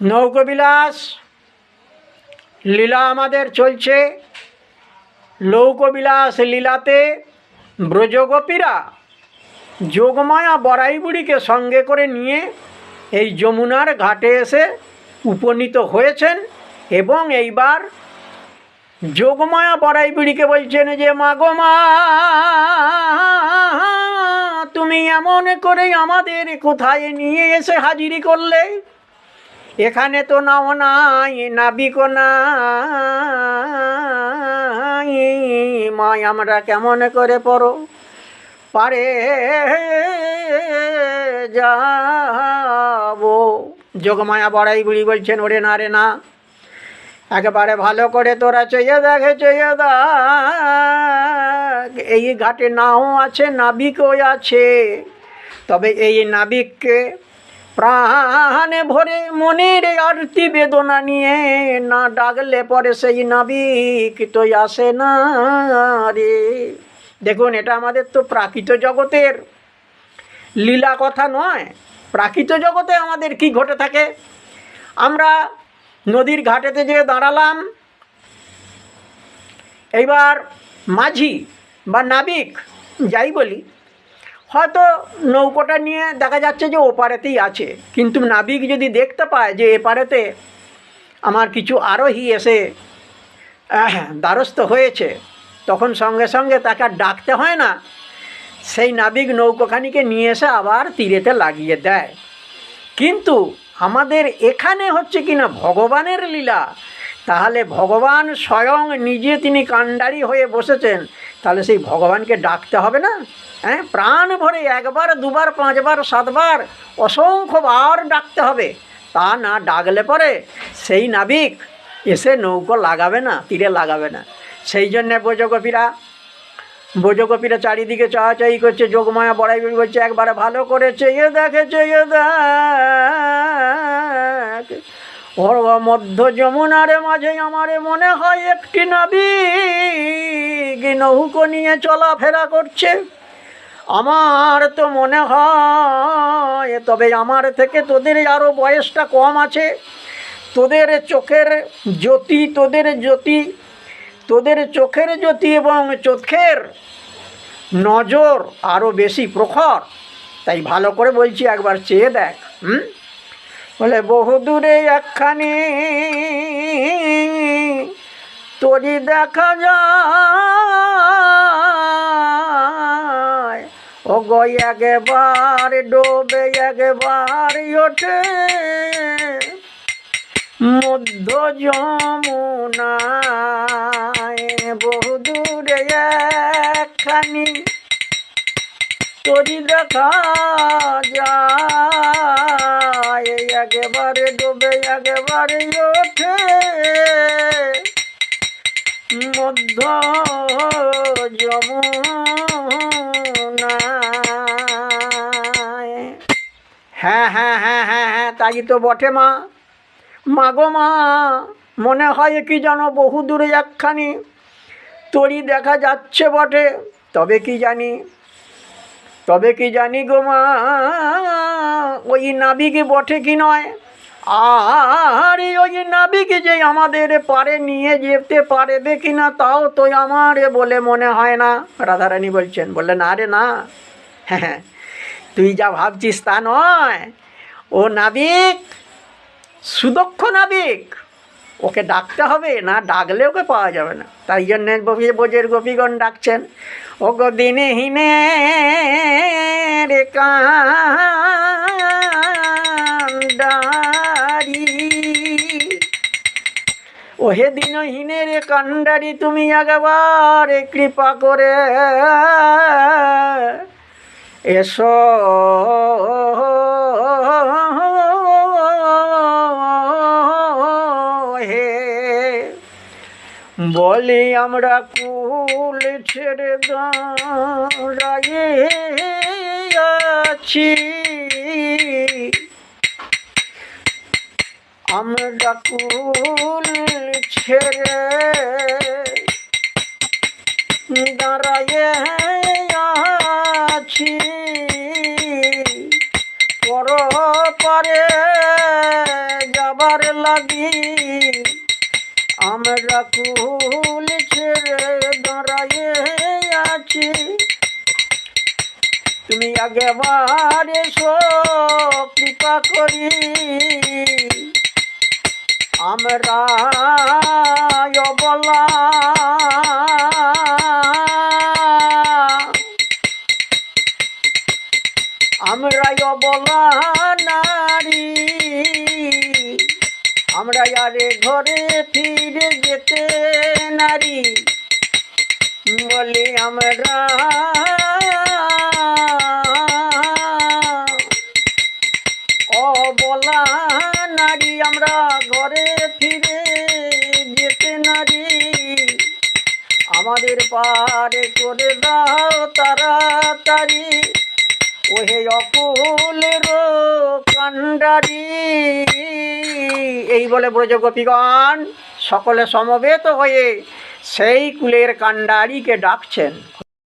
নৌকবিলাস লীলা আমাদের চলছে। লৌকবিলাস লীলাতে ব্রজগোপীরা যোগমায়া বড়াই বুড়িকে সঙ্গে করে নিয়ে এই যমুনার ঘাটে এসে উপনীত হয়েছেন এবং এইবার যোগমায়া বড়াই বুড়িকে বলছেন যে মাগো মা, তুমি এমন করে আমাদের কোথায় নিয়ে এসে হাজিরি করলে? এখানে তো নাও নাই, নাবিকও নাই, মা আমরা কেমন করে পারে যাব? যোগমায়া বড়াই বুড়ি বলছেন, ওরে না রে না, একেবারে ভালো করে তোরা চয়ে দেখ, এই ঘাটে নাও আছে, নাবিকও আছে। তবে এই নাবিককে প্রাণে ভরে মনের আরতি বেদনা নিয়ে না ডাকলে পরে সেই নাবিক তো আসে না রে। দেখুন, এটা আমাদের তো প্রাকৃত জগতের লীলা কথা নয়। প্রাকৃত জগতে আমাদের কি ঘটে থাকে? আমরা নদীর ঘাটেতে যেয়ে দাঁড়ালাম, এইবার মাঝি বা নাবিক যাই বলি, হয়তো নৌকোটা নিয়ে দেখা যাচ্ছে যে ওপারেতেই আছে, কিন্তু নাবিক যদি দেখতে পায় যে এপারেতে আমার কিছু আরোহী এসে দ্বারস্থ হয়েছে, তখন সঙ্গে সঙ্গে তাকে ডাকতে হয় না, সেই নাবিক নৌকোখানিকে নিয়ে এসে আবার তীরেতে লাগিয়ে দেয়। কিন্তু আমাদের এখানে হচ্ছে কিনা ভগবানের লীলা। তাহলে ভগবান স্বয়ং নিজে তিনি কাণ্ডারি হয়ে বসেছেন, তাহলে সেই ভগবানকে ডাকতে হবে না? হ্যাঁ, প্রাণ ভরে একবার, দুবার, পাঁচবার, সাতবার, অসংখ্যবার ডাকতে হবে। তা না ডাকলে পরে সেই নাবিক এসে নৌকো লাগাবে না, তীরে লাগাবে না। সেই জন্যে ব্রজগোপীরা চারিদিকে চাহাচাহি করছে। যোগমায়া বড়াই বুড়ি বলছে, একবারে ভালো করে চেয়ে দেখ, ওর মধ্য যমুনার মাঝে আমারে মনে হয় একটি নাবিক নৌকো নিয়ে চলাফেরা করছে। আমার তো মনে হয়, তবে আমার থেকে তোদের আরও বয়সটা কম আছে, তোদের চোখের জ্যোতি এবং চোখের নজর আরও বেশি প্রখর। তাই ভালো করে বলছি, একবার চেয়ে দেখ। বলে, বহুদূরে একখানি তোরই দেখা যায়, ও গো একবার ডোবে একবার ওঠে মধ্য যমুনায়। বহুদূরে একখানি তোরই দেখা যায়, একেবারে ডুবে একেবারে ওঠে মধ্য যমুনায়। হ্যাঁ হ্যাঁ হ্যাঁ হ্যাঁ হ্যাঁ, তাই তো বটে মা। মাগো মা, মনে হয় কি জানো, বহু দূরে একখানি তরি দেখা যাচ্ছে বটে। তবে কি জানি গো মা, ওই নাবিক বটে কি নয়? আর ওই নাবিক যে আমাদের পারে নিয়ে যেতে পারবে কিনা তাও তো আমার বলে মনে হয় না। রাধারানী বলছেন, বললেন, না রে না, হ্যাঁ, তুই যা ভাবছিস তা নয়। ও নাবিক সুদক্ষ নাবিক, ওকে ডাকতে হবে, না ডাকলে ওকে পাওয়া যাবে না। তাই জন্যে ব্রজের গোপীগণ ডাকছেন, ও গো দিনহীনে রে কান্ডারি, ও হে দিনহীনে রে কান্ডারি, তুমি একবারে কৃপা করে এসো বলি আমরা কুল ছেড়ে দাঁড়িয়ে আছি, আমরা কুল ছেড়ে দাঁড়িয়ে আছি, পরপারে যাব যাবার লাগি আমরা কুল ছেড়ে দাঁড়ায়ে আছি, তুমি আগেবার এসো কৃপা করি, আমরা অবলা আমরা অবলা নারী, আমরা আরে ঘরে ফিরে যেতে নারী, বলি আমরা অবলা নারী, আমরা ঘরে ফিরে যেতে নারী, আমাদের পারে করে দাও তাড়াতাড়ি, ওহে অকুলের কান্ডারি। এই বলে ব্রজ গোপীগণ সকলে সমবেত হয়ে সেই কুলের কান্ডারিকে ডাকছেন।